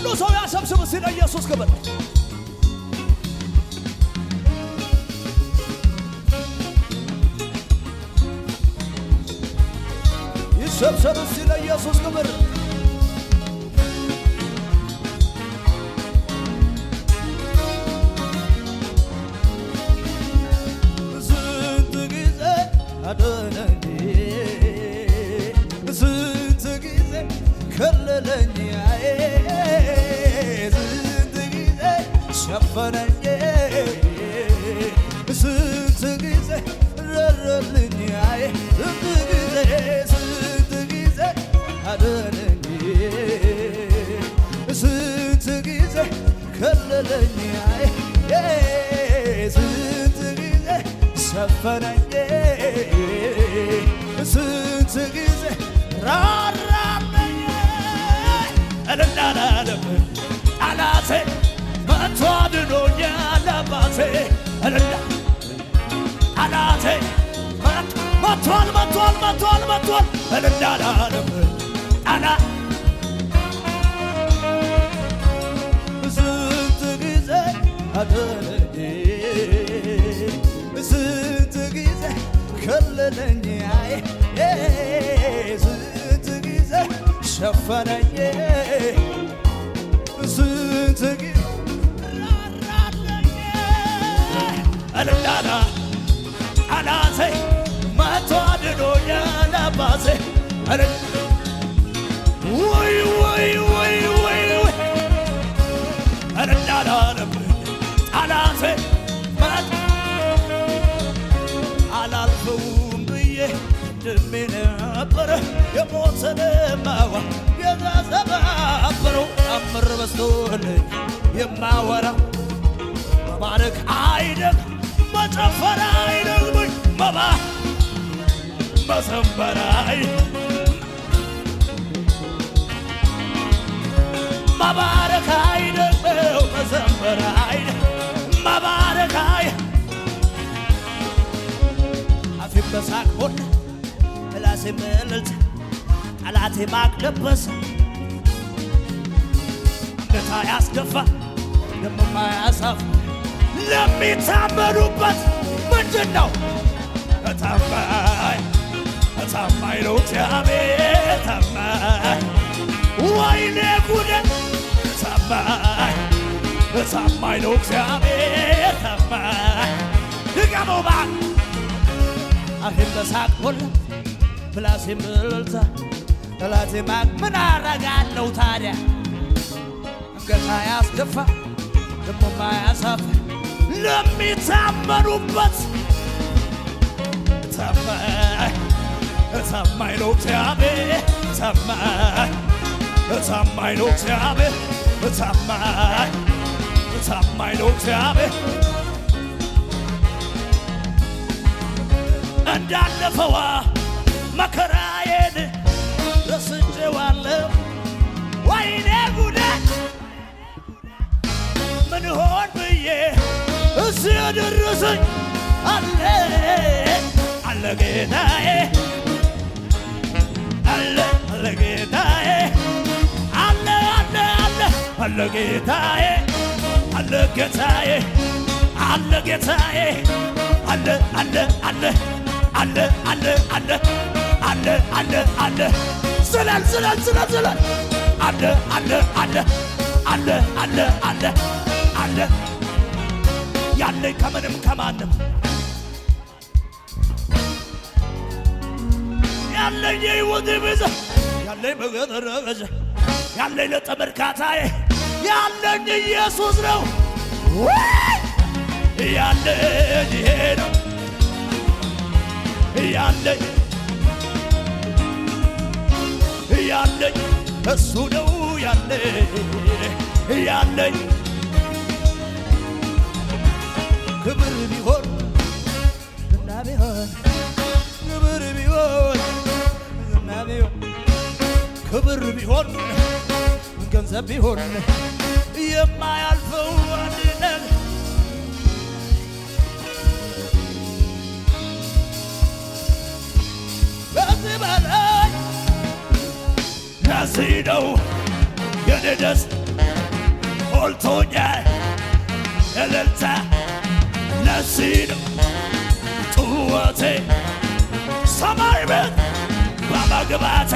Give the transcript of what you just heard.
ሁሉ ሰው ያሰብስብ ሲል ኢየሱስ ክብር ይሰብሰብ ሲል ኢየሱስ ክብር ስንት ጊዜ አዳነኝ ስንት ጊዜ ከለለኝ ስንት ጊዜ ሸፈነኝ ስንት ጊዜ ረረልኝ ስንት ጊዜ አዳነኝ ስንት ጊዜ ከለለኝ ስንት ጊዜ ሸፈነኝ ስንት ጊዜ ራራለኝ እልላለም ጠላቴ መቶ አድኖኛል አባቴ እልላ ጠላቴ መቷል እልላለም ጠላ ስንት ጊዜ አዳነኝ ስንት ጊዜ ከለለኝ ስንት ጊዜ ሸፈነኝ ስንት ጊዜ ራራለኝ እልላላ ጠላቴ መቶ አድኖኛል አባቴ ወይ እልላላለም ጠላቴ አላልፈውም ብዬ ድሜ ነበረ የሞተንማዋ የዛዘባበረው አምር በስቶልኝ የማወራው መባረክ አይደግ መጨፈር አይደግሞኝ መዘመር መባረክ አይደግመው መዘመር መባረክ አፌን በሳቅ ሞላ ምላሴ እልልታ ጠላቴ ማቅ ለበሰ አንገት ያስደፋ ደሞ ማያሳፍ ለሚታመኑበት ምንድነው ታማኝ ነው እግዚአብሔር ታማኝ ወይኔ ጉዴ ታማኝ ነው እግዚአብሔር ታማኝ ድገመው እባክህ አፌን በሳቅ ሞላ ምላሴ እልልታ ጠላቴ ማቅ ምን አረጋለሁ ታዲያ አንገት ያስደፋ ደሞ ማያሳፍ ለሚታመኑበት ታማኝ ነው እግዚአብሔር ታማኝ ነው እግዚአብሔር ታማኝ ነው እግዚአብሔር እንዳለፈዋ መከራዬን ረስቼዋለሁ ወይኔ ጉዴ ምን ሆን ብዬ እዚህ ደረሰኝ አለ ጌታዬ አለ ጌታዬ አለ ጌታዬ አለ ጌታዬ አለ ጌታዬ አለ ዝለል አለ ያለኝ ከምንም ከማንም ያለኝ የሕይወት ቤዛ ያለኝ በገረገዘ ያለኝ ለተመርካታዬ ያለኝ ኢየሱስ ነው ያለኝ ይሄ ነው ያለኝ እሱ ነው ያለኝ ክብር ቢሆን ዝና ቢሆን ክብር ቢሆን ዝና ቢሆን ክብር ቢሆን ገንዘብ ቢሆን የማያልፈው አንድ ነገር ከዚህ በላይ ከዚህ ነው የኔ ደስታ ሞልቶኛል እልልታ ለዚህ ነው ጩኸቴ ሰማይ ቤት በመግባቴ